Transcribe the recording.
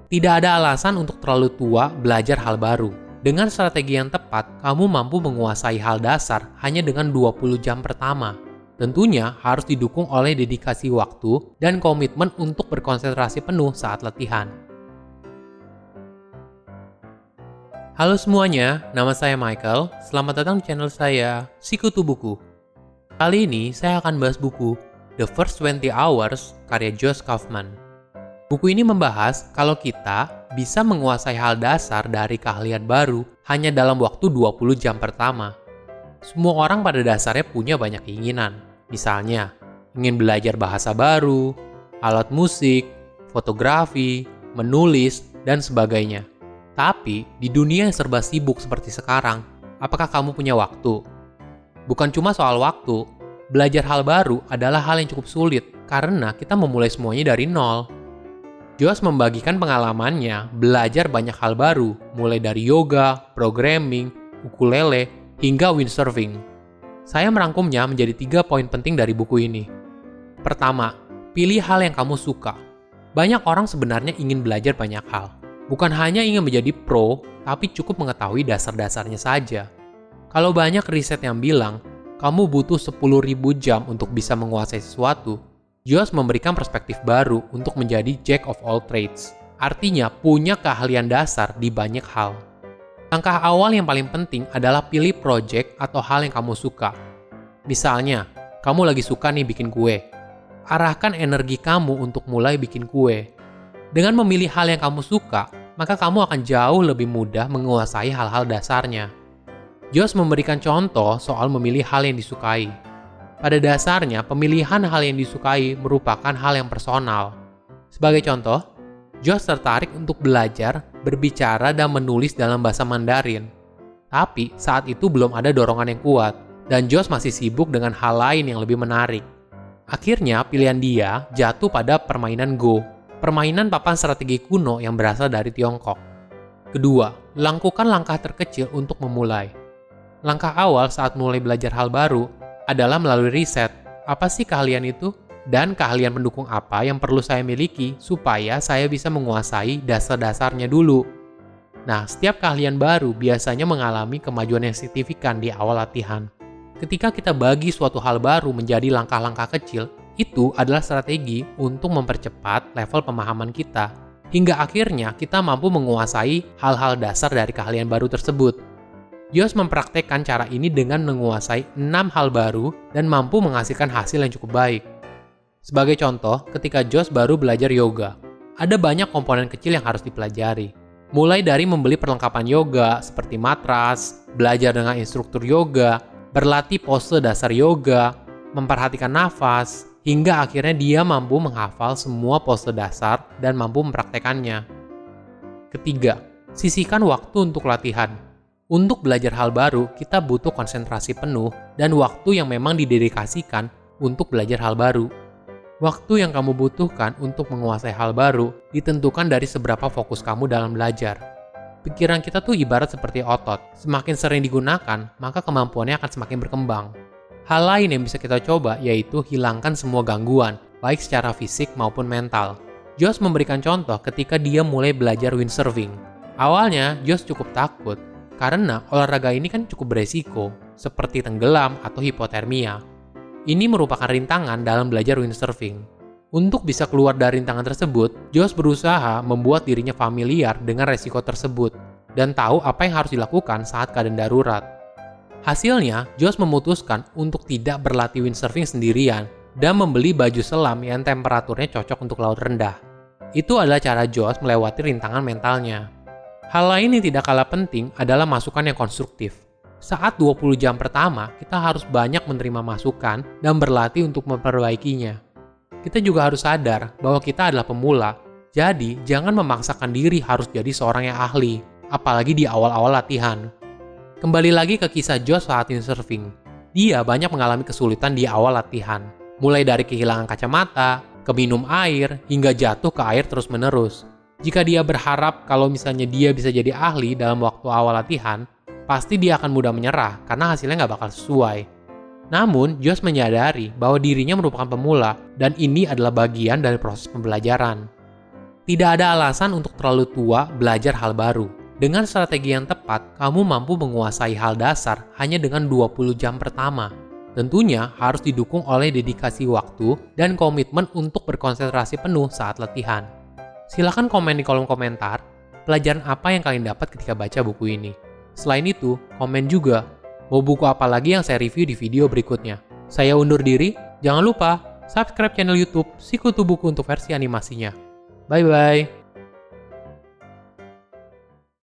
Tidak ada alasan untuk terlalu tua belajar hal baru. Dengan strategi yang tepat, kamu mampu menguasai hal dasar hanya dengan 20 jam pertama. Tentunya harus didukung oleh dedikasi waktu dan komitmen untuk berkonsentrasi penuh saat latihan. Halo semuanya, nama saya Michael. Selamat datang di channel saya, Sikutu Buku. Kali ini saya akan bahas buku The First 20 Hours karya Josh Kaufman. Buku ini membahas kalau kita bisa menguasai hal dasar dari keahlian baru hanya dalam waktu 20 jam pertama. Semua orang pada dasarnya punya banyak keinginan. Misalnya, ingin belajar bahasa baru, alat musik, fotografi, menulis, dan sebagainya. Tapi, di dunia yang serba sibuk seperti sekarang, apakah kamu punya waktu? Bukan cuma soal waktu, belajar hal baru adalah hal yang cukup sulit karena kita memulai semuanya dari nol. Josh membagikan pengalamannya belajar banyak hal baru, mulai dari yoga, programming, ukulele, hingga windsurfing. Saya merangkumnya menjadi 3 poin penting dari buku ini. Pertama, pilih hal yang kamu suka. Banyak orang sebenarnya ingin belajar banyak hal. Bukan hanya ingin menjadi pro, tapi cukup mengetahui dasar-dasarnya saja. Kalau banyak riset yang bilang, kamu butuh 10.000 jam untuk bisa menguasai sesuatu, Josh memberikan perspektif baru untuk menjadi Jack of all trades. Artinya, punya keahlian dasar di banyak hal. Langkah awal yang paling penting adalah pilih project atau hal yang kamu suka. Misalnya, kamu lagi suka nih bikin kue. Arahkan energi kamu untuk mulai bikin kue. Dengan memilih hal yang kamu suka, maka kamu akan jauh lebih mudah menguasai hal-hal dasarnya. Josh memberikan contoh soal memilih hal yang disukai. Pada dasarnya, pemilihan hal yang disukai merupakan hal yang personal. Sebagai contoh, Josh tertarik untuk belajar, berbicara, dan menulis dalam bahasa Mandarin. Tapi saat itu belum ada dorongan yang kuat, dan Josh masih sibuk dengan hal lain yang lebih menarik. Akhirnya, pilihan dia jatuh pada permainan Go, permainan papan strategi kuno yang berasal dari Tiongkok. Kedua, lakukan langkah terkecil untuk memulai. Langkah awal saat mulai belajar hal baru adalah melalui riset. Apa sih keahlian itu? Dan keahlian pendukung apa yang perlu saya miliki supaya saya bisa menguasai dasar-dasarnya dulu. Nah, setiap keahlian baru biasanya mengalami kemajuan yang signifikan di awal latihan. Ketika kita bagi suatu hal baru menjadi langkah-langkah kecil, itu adalah strategi untuk mempercepat level pemahaman kita, hingga akhirnya kita mampu menguasai hal-hal dasar dari keahlian baru tersebut. Josh mempraktekkan cara ini dengan menguasai 6 hal baru dan mampu menghasilkan hasil yang cukup baik. Sebagai contoh, ketika Josh baru belajar yoga, ada banyak komponen kecil yang harus dipelajari. Mulai dari membeli perlengkapan yoga seperti matras, belajar dengan instruktur yoga, berlatih pose dasar yoga, memperhatikan nafas, hingga akhirnya dia mampu menghafal semua pose dasar dan mampu mempraktekannya. Ketiga, sisihkan waktu untuk latihan. Untuk belajar hal baru, kita butuh konsentrasi penuh dan waktu yang memang didedikasikan untuk belajar hal baru. Waktu yang kamu butuhkan untuk menguasai hal baru ditentukan dari seberapa fokus kamu dalam belajar. Pikiran kita tuh ibarat seperti otot. Semakin sering digunakan, maka kemampuannya akan semakin berkembang. Hal lain yang bisa kita coba yaitu hilangkan semua gangguan, baik secara fisik maupun mental. Josh memberikan contoh ketika dia mulai belajar windsurfing. Awalnya, Josh cukup takut, karena olahraga ini kan cukup beresiko, seperti tenggelam atau hipotermia. Ini merupakan rintangan dalam belajar windsurfing. Untuk bisa keluar dari rintangan tersebut, Josh berusaha membuat dirinya familiar dengan resiko tersebut, dan tahu apa yang harus dilakukan saat keadaan darurat. Hasilnya, Josh memutuskan untuk tidak berlatih windsurfing sendirian dan membeli baju selam yang temperaturnya cocok untuk laut rendah. Itu adalah cara Josh melewati rintangan mentalnya. Hal lain yang tidak kalah penting adalah masukan yang konstruktif. Saat 20 jam pertama, kita harus banyak menerima masukan dan berlatih untuk memperbaikinya. Kita juga harus sadar bahwa kita adalah pemula, jadi jangan memaksakan diri harus jadi seorang yang ahli, apalagi di awal-awal latihan. Kembali lagi ke kisah Josh saat windsurfing. Dia banyak mengalami kesulitan di awal latihan, mulai dari kehilangan kacamata, keminum air, hingga jatuh ke air terus-menerus. Jika dia berharap kalau misalnya dia bisa jadi ahli dalam waktu awal latihan, pasti dia akan mudah menyerah karena hasilnya nggak bakal sesuai. Namun, Josh menyadari bahwa dirinya merupakan pemula dan ini adalah bagian dari proses pembelajaran. Tidak ada alasan untuk terlalu tua belajar hal baru. Dengan strategi yang tepat, kamu mampu menguasai hal dasar hanya dengan 20 jam pertama. Tentunya harus didukung oleh dedikasi waktu dan komitmen untuk berkonsentrasi penuh saat latihan. Silahkan komen di kolom komentar, pelajaran apa yang kalian dapat ketika baca buku ini. Selain itu, komen juga, mau buku apa lagi yang saya review di video berikutnya. Saya undur diri, jangan lupa subscribe channel YouTube Sikutu Buku untuk versi animasinya. Bye-bye.